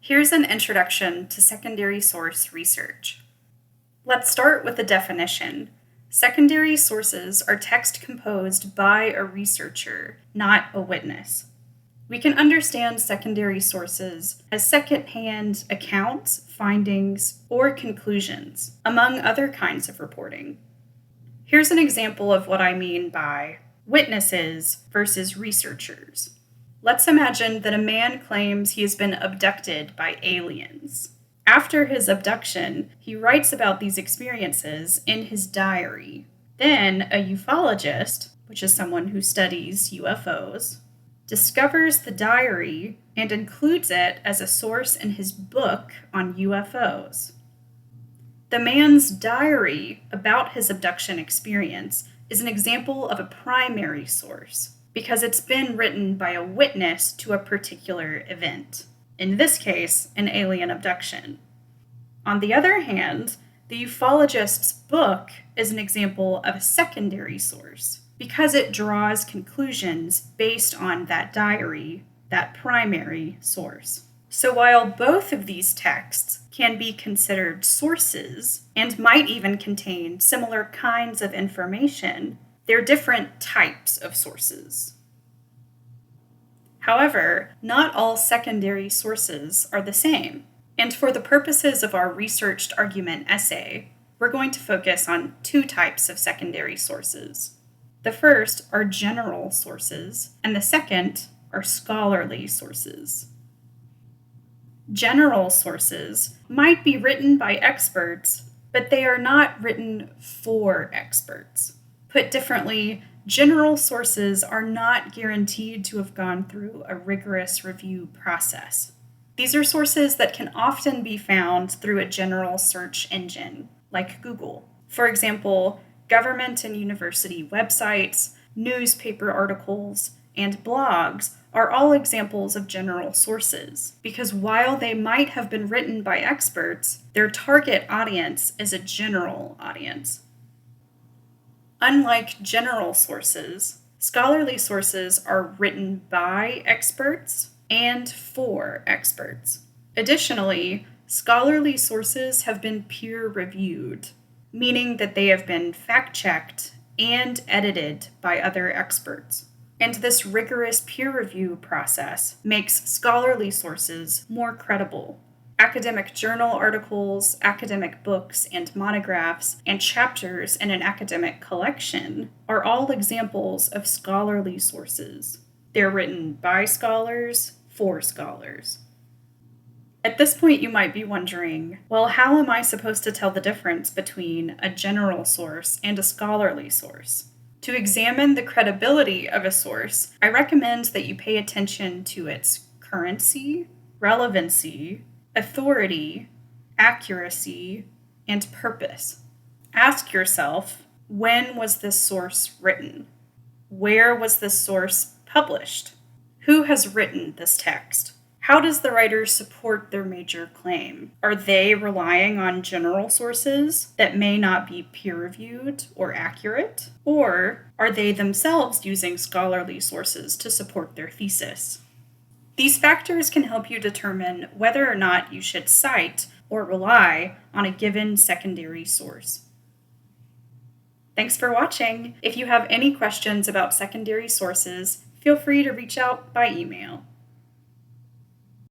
Here's an introduction to secondary source research. Let's start with the definition. Secondary sources are text composed by a researcher, not a witness. We can understand secondary sources as secondhand accounts, findings, or conclusions, among other kinds of reporting. Here's an example of what I mean by witnesses versus researchers. Let's imagine that a man claims he has been abducted by aliens. After his abduction, he writes about these experiences in his diary. Then a ufologist, which is someone who studies UFOs, discovers the diary and includes it as a source in his book on UFOs. The man's diary about his abduction experience is an example of a primary source because it's been written by a witness to a particular event, in this case, an alien abduction. On the other hand, the ufologist's book is an example of a secondary source because it draws conclusions based on that diary, that primary source. So while both of these texts can be considered sources and might even contain similar kinds of information, they're different types of sources. However, not all secondary sources are the same. And for the purposes of our researched argument essay, we're going to focus on two types of secondary sources. The first are general sources, and the second are scholarly sources. General sources might be written by experts, but they are not written for experts. Put differently, general sources are not guaranteed to have gone through a rigorous review process. These are sources that can often be found through a general search engine, like Google. For example, government and university websites, newspaper articles, and blogs are all examples of general sources, because while they might have been written by experts, their target audience is a general audience. Unlike general sources, scholarly sources are written by experts and for experts. Additionally, scholarly sources have been peer-reviewed, meaning that they have been fact-checked and edited by other experts. And this rigorous peer review process makes scholarly sources more credible. Academic journal articles, academic books and monographs, and chapters in an academic collection are all examples of scholarly sources. They're written by scholars, for scholars. At this point, you might be wondering, well, how am I supposed to tell the difference between a general source and a scholarly source? To examine the credibility of a source, I recommend that you pay attention to its currency, relevancy, authority, accuracy, and purpose. Ask yourself, when was this source written? Where was this source published? Who has written this text? How does the writer support their major claim? Are they relying on general sources that may not be peer-reviewed or accurate? Or are they themselves using scholarly sources to support their thesis? These factors can help you determine whether or not you should cite or rely on a given secondary source. Thanks for watching. If you have any questions about secondary sources, feel free to reach out by email.